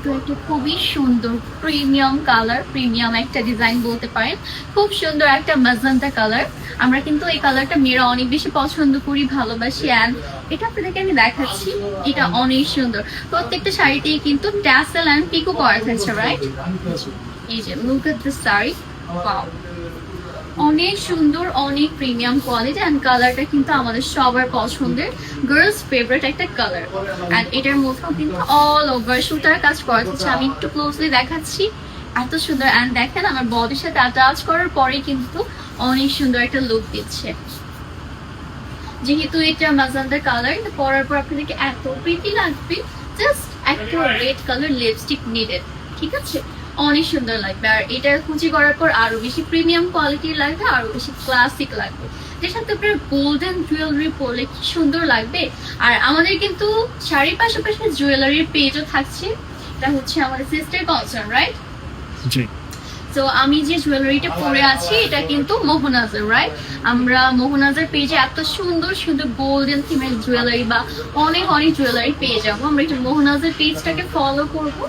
কিন্তু একটা খুবই সুন্দর প্রিমিয়াম কালার, প্রিমিয়াম একটা ডিজাইন বলতে পারেন। খুব সুন্দর একটা ম্যাজেন্টা কালার। আমরা কিন্তু এই কালারটা মেয়েরা অনেক বেশি পছন্দ করি, ভালোবাসি। অ্যান্ড এটা আপনাদেরকে আমি দেখাচ্ছি, এটা অনেক সুন্দর। প্রত্যেকটা শাড়িতেই কিন্তু ট্যাসেল অ্যান্ড পিকো করা থাকছে, রাইট? এই যে look at this sari, wow, অনেক সুন্দর, অনেক প্রিমিয়াম কোয়ালিটি। অ্যান্ড কালারটা কিন্তু আমাদের সবার পছন্দের, গার্লস ফেভারিট একটা কালার। অ্যান্ড এটার মধ্যেও কিন্তু অল ওভার সুতার কাজ করা হচ্ছে। আমি একটু ক্লোজলি দেখাচ্ছি, এত সুন্দর। অ্যান্ড দেখেন আমার বডির সাথে অ্যাটাচ করার পরে কিন্তু অনেক সুন্দর একটা লুক দিচ্ছে। যেহেতু এটা ম্যাজেন্টা কালার, এটা পরার পর আপনাদেরকে এত প্রিটি লাগবে, জাস্ট একটা রেড কালার লিপস্টিক নিডেড, ঠিক আছে? অনেক সুন্দর লাগবে। আর এটা কুচি করার পর আরো বেশি প্রিমিয়াম কোয়ালিটির লাগবে, আরো বেশি ক্লাসিক লাগবে। যের সাথে আপনার গোল্ডেন জুয়েলারি পরলে কি সুন্দর লাগবে। আর আমাদের কিন্তু শাড়ির পাশাপাশি জুয়েলারির পেজও থাকছে। এটা হচ্ছে আমাদের সিস্টার কনসার্ন, রাইট? জি। তো আমি যে জুয়েলারিটা পরে আছি এটা কিন্তু মোহনাজের, রাইট? আমরা মোহনাজের পেজে এত সুন্দর সুন্দর গোল্ডেন থিমের জুয়েলারি বা অনেক অনেক জুয়েলারি পেয়ে যাবো। আমরা একটু মোহনাজের পেজটাকে ফলো করবো।